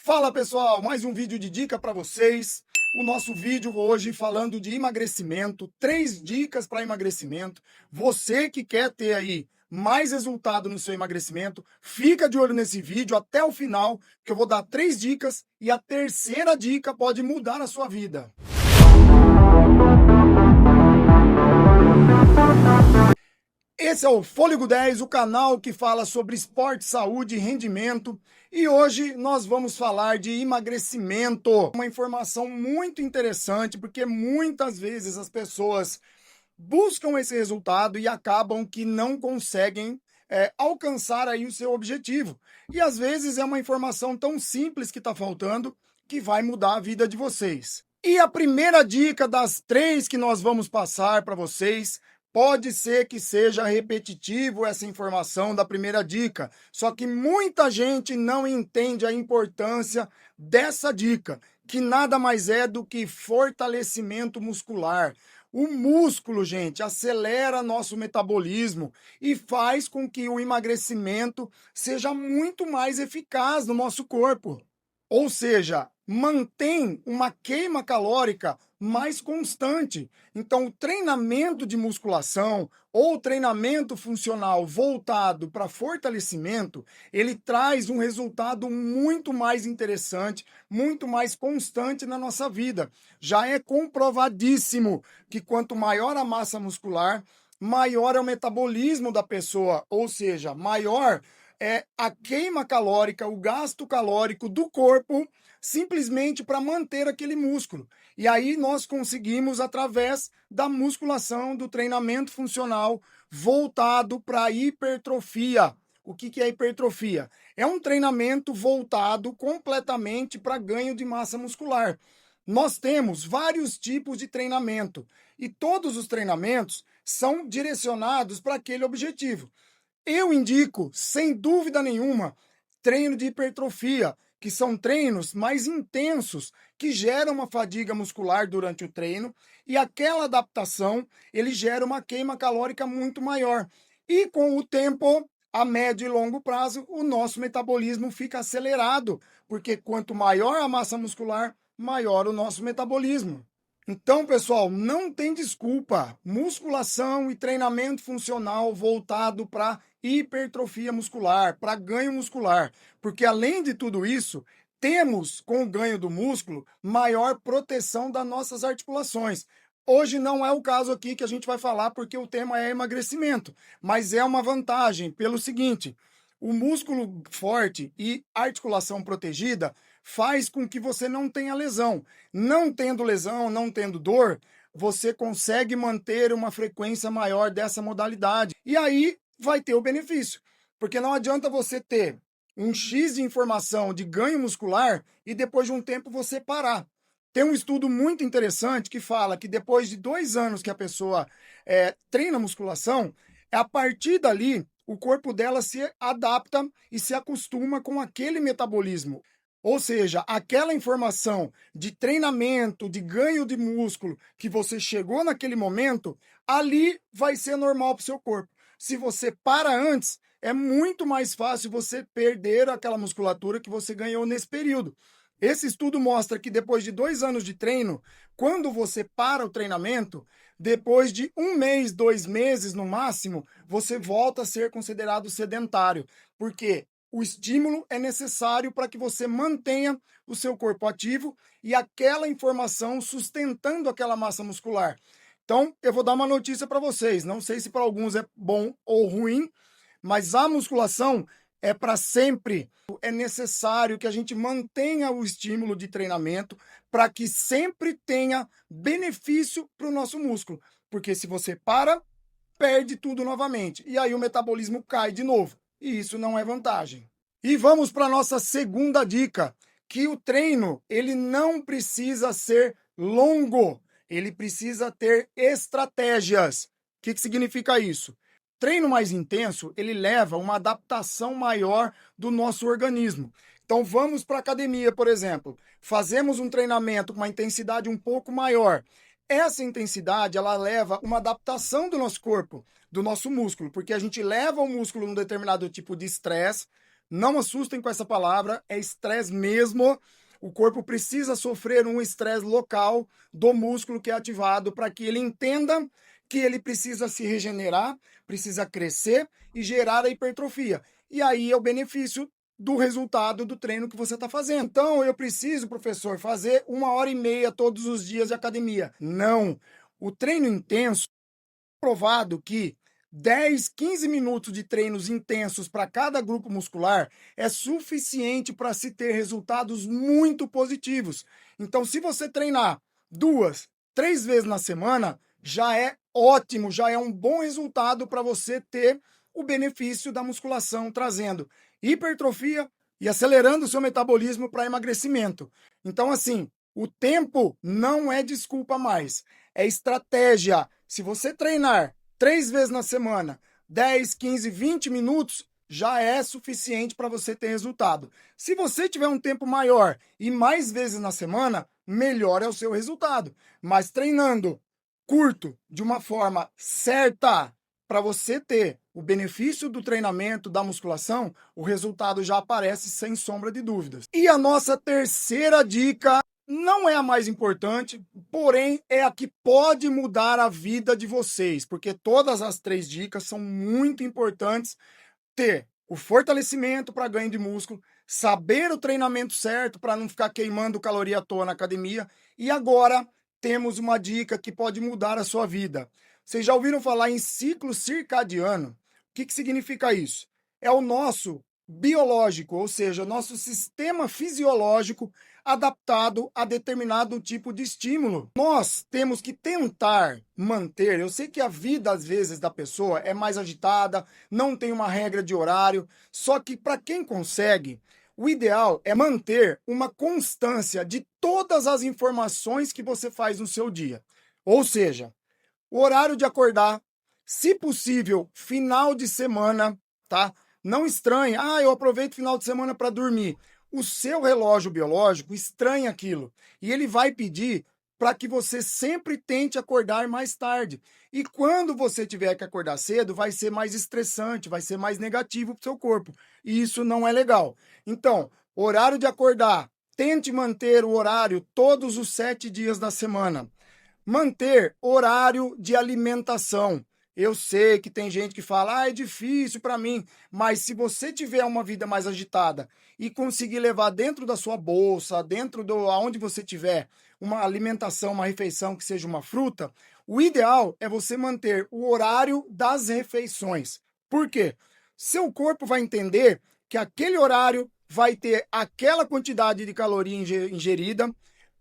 Fala pessoal, mais um vídeo de dica para vocês. O nosso vídeo hoje falando de emagrecimento, 3 dicas para emagrecimento. Você que quer ter aí mais resultado no seu emagrecimento, fica de olho nesse vídeo até o final, que eu vou dar 3 dicas e a terceira dica pode mudar a sua vida. Esse é o Fôlego 10, o canal que fala sobre esporte, saúde e rendimento. E hoje nós vamos falar de emagrecimento. Uma informação muito interessante, porque muitas vezes as pessoas buscam esse resultado e acabam que não conseguem alcançar aí o seu objetivo. E às vezes é uma informação tão simples que está faltando que vai mudar a vida de vocês. E a primeira dica das 3 que nós vamos passar para vocês. Pode ser que seja repetitivo essa informação da primeira dica, só que muita gente não entende a importância dessa dica, que nada mais é do que fortalecimento muscular. O músculo, gente, acelera nosso metabolismo e faz com que o emagrecimento seja muito mais eficaz no nosso corpo. Ou seja, mantém uma queima calórica mais constante. Então, o treinamento de musculação ou treinamento funcional voltado para fortalecimento, ele traz um resultado muito mais interessante, muito mais constante na nossa vida. Já é comprovadíssimo que quanto maior a massa muscular, maior é o metabolismo da pessoa, ou seja, maior é a queima calórica, o gasto calórico do corpo, simplesmente para manter aquele músculo. E aí nós conseguimos, através da musculação, do treinamento funcional voltado para a hipertrofia. O que é hipertrofia? É um treinamento voltado completamente para ganho de massa muscular. Nós temos vários tipos de treinamento e todos os treinamentos são direcionados para aquele objetivo. Eu indico, sem dúvida nenhuma, treino de hipertrofia, que são treinos mais intensos, que geram uma fadiga muscular durante o treino, e aquela adaptação, ele gera uma queima calórica muito maior. E com o tempo, a médio e longo prazo, o nosso metabolismo fica acelerado, porque quanto maior a massa muscular, maior o nosso metabolismo. Então, pessoal, não tem desculpa. Musculação e treinamento funcional voltado para hipertrofia muscular, para ganho muscular. Porque além de tudo isso, temos com o ganho do músculo maior proteção das nossas articulações. Hoje não é o caso aqui que a gente vai falar porque o tema é emagrecimento, mas é uma vantagem pelo seguinte: o músculo forte e articulação protegida faz com que você não tenha lesão. Não tendo lesão, não tendo dor, você consegue manter uma frequência maior dessa modalidade. E aí vai ter o benefício. Porque não adianta você ter um X de informação de ganho muscular e depois de um tempo você parar. Tem um estudo muito interessante que fala que depois de 2 anos que a pessoa treina musculação, a partir dali o corpo dela se adapta e se acostuma com aquele metabolismo. Ou seja, aquela informação de treinamento, de ganho de músculo que você chegou naquele momento, ali vai ser normal para o seu corpo. Se você para antes, é muito mais fácil você perder aquela musculatura que você ganhou nesse período. Esse estudo mostra que depois de 2 anos de treino, quando você para o treinamento, depois de 1 mês, 2 meses no máximo, você volta a ser considerado sedentário. Porque o estímulo é necessário para que você mantenha o seu corpo ativo e aquela informação sustentando aquela massa muscular. Então, eu vou dar uma notícia para vocês. Não sei se para alguns é bom ou ruim, mas a musculação é para sempre. É necessário que a gente mantenha o estímulo de treinamento para que sempre tenha benefício para o nosso músculo. Porque se você para, perde tudo novamente. E aí o metabolismo cai de novo. E isso não é vantagem. E vamos para a nossa segunda dica, que o treino, ele não precisa ser longo, ele precisa ter estratégias. O que significa isso? Treino mais intenso, ele leva uma adaptação maior do nosso organismo. Então vamos para a academia, por exemplo, fazemos um treinamento com uma intensidade um pouco maior. Essa intensidade, ela leva uma adaptação do nosso corpo, do nosso músculo, porque a gente leva o músculo num determinado tipo de estresse, Não assustem com essa palavra, é estresse mesmo. O corpo precisa sofrer um estresse local do músculo que é ativado para que ele entenda que ele precisa se regenerar, precisa crescer e gerar a hipertrofia. E aí é o benefício do resultado do treino que você está fazendo. Então, eu preciso, professor, fazer 1h30 todos os dias de academia. Não. O treino intenso, provado que 10, 15 minutos de treinos intensos para cada grupo muscular é suficiente para se ter resultados muito positivos. Então, se você treinar 2, 3 vezes na semana, já é ótimo, já é um bom resultado para você ter o benefício da musculação, trazendo hipertrofia e acelerando o seu metabolismo para emagrecimento. Então, assim, o tempo não é desculpa mais, é estratégia. Se você treinar 3 vezes na semana, 10, 15, 20 minutos, já é suficiente para você ter resultado. Se você tiver um tempo maior e mais vezes na semana, melhor é o seu resultado. Mas treinando curto, de uma forma certa, para você ter o benefício do treinamento, da musculação, o resultado já aparece sem sombra de dúvidas. E a nossa terceira dica não é a mais importante, porém é a que pode mudar a vida de vocês, porque todas as 3 dicas são muito importantes. Ter o fortalecimento para ganho de músculo, saber o treinamento certo para não ficar queimando caloria à toa na academia, e agora temos uma dica que pode mudar a sua vida. Vocês já ouviram falar em ciclo circadiano? O que significa isso? É o nosso biológico, ou seja, o nosso sistema fisiológico adaptado a determinado tipo de estímulo. Nós temos que tentar manter, eu sei que a vida às vezes da pessoa é mais agitada, não tem uma regra de horário, só que para quem consegue, o ideal é manter uma constância de todas as informações que você faz no seu dia. Ou seja, o horário de acordar, se possível, final de semana, tá? Não estranhe, eu aproveito o final de semana para dormir. O seu relógio biológico estranha aquilo e ele vai pedir para que você sempre tente acordar mais tarde. E quando você tiver que acordar cedo, vai ser mais estressante, vai ser mais negativo para o seu corpo. E isso não é legal. Então, horário de acordar, tente manter o horário todos os 7 dias da semana. Manter horário de alimentação. Eu sei que tem gente que fala, é difícil para mim, mas se você tiver uma vida mais agitada e conseguir levar dentro da sua bolsa, dentro do aonde você tiver, uma alimentação, uma refeição que seja uma fruta, o ideal é você manter o horário das refeições. Por quê? Seu corpo vai entender que aquele horário vai ter aquela quantidade de caloria ingerida,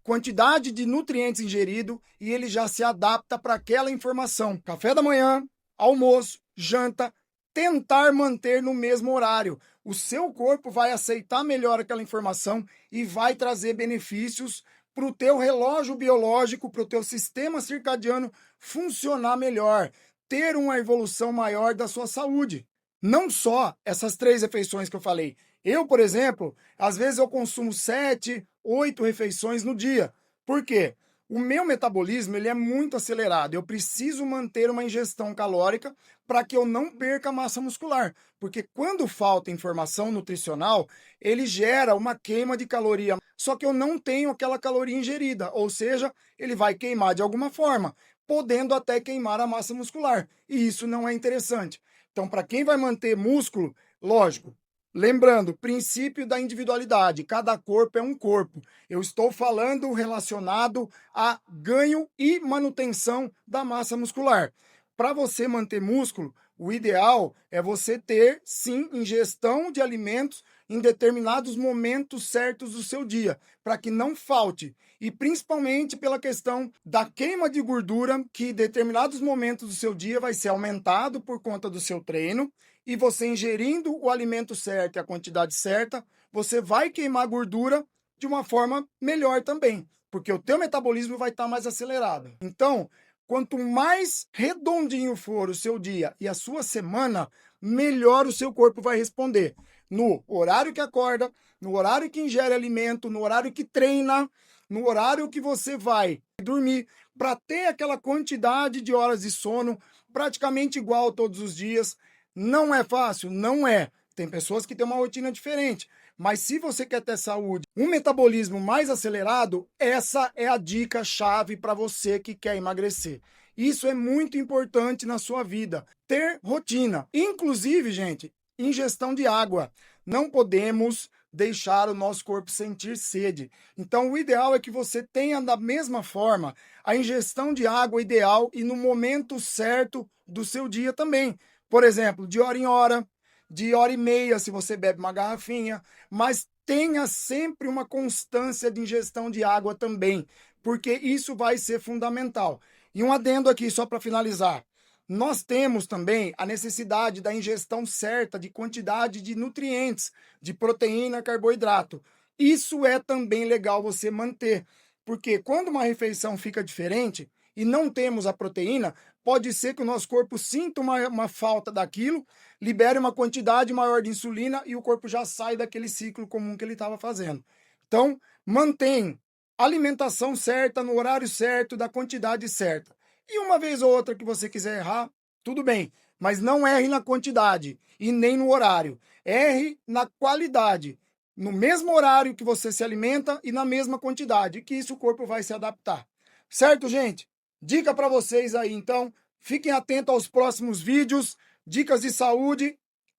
quantidade de nutrientes ingerido e ele já se adapta para aquela informação. Café da manhã, almoço, janta, tentar manter no mesmo horário. O seu corpo vai aceitar melhor aquela informação e vai trazer benefícios para o teu relógio biológico, para o teu sistema circadiano funcionar melhor, ter uma evolução maior da sua saúde. Não só essas 3 refeições que eu falei. Eu, por exemplo, às vezes eu consumo 7, 8 refeições no dia. Por quê? O meu metabolismo ele é muito acelerado. Eu preciso manter uma ingestão calórica para que eu não perca massa muscular. Porque quando falta informação nutricional, ele gera uma queima de caloria. Só que eu não tenho aquela caloria ingerida. Ou seja, ele vai queimar de alguma forma, podendo até queimar a massa muscular. E isso não é interessante. Então, para quem vai manter músculo, lógico, lembrando, princípio da individualidade, cada corpo é um corpo. Eu estou falando relacionado a ganho e manutenção da massa muscular. Para você manter músculo, o ideal é você ter, sim, ingestão de alimentos em determinados momentos certos do seu dia, para que não falte. E principalmente pela questão da queima de gordura, que em determinados momentos do seu dia vai ser aumentado por conta do seu treino, e você ingerindo o alimento certo e a quantidade certa, você vai queimar gordura de uma forma melhor também, porque o teu metabolismo vai estar mais acelerado. Então, quanto mais redondinho for o seu dia e a sua semana, melhor o seu corpo vai responder. No horário que acorda, no horário que ingere alimento, no horário que treina, no horário que você vai dormir, para ter aquela quantidade de horas de sono praticamente igual todos os dias. Não é fácil? Não é. Tem pessoas que têm uma rotina diferente, mas se você quer ter saúde, um metabolismo mais acelerado, essa é a dica chave para você que quer emagrecer. Isso é muito importante na sua vida, ter rotina. Inclusive, gente, ingestão de água. Não podemos deixar o nosso corpo sentir sede. Então, o ideal é que você tenha da mesma forma a ingestão de água ideal e no momento certo do seu dia também. Por exemplo, de hora em hora, de hora e meia, se você bebe uma garrafinha, mas tenha sempre uma constância de ingestão de água também, porque isso vai ser fundamental. E um adendo aqui, só para finalizar. Nós temos também a necessidade da ingestão certa de quantidade de nutrientes, de proteína, carboidrato. Isso é também legal você manter, porque quando uma refeição fica diferente e não temos a proteína, pode ser que o nosso corpo sinta uma falta daquilo, libere uma quantidade maior de insulina e o corpo já sai daquele ciclo comum que ele estava fazendo. Então, mantém a alimentação certa, no horário certo, da quantidade certa. E uma vez ou outra que você quiser errar, tudo bem, mas não erre na quantidade e nem no horário. Erre na qualidade, no mesmo horário que você se alimenta e na mesma quantidade, que isso o corpo vai se adaptar. Certo, gente? Dica para vocês aí, então. Fiquem atentos aos próximos vídeos, dicas de saúde.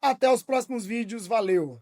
Até os próximos vídeos. Valeu!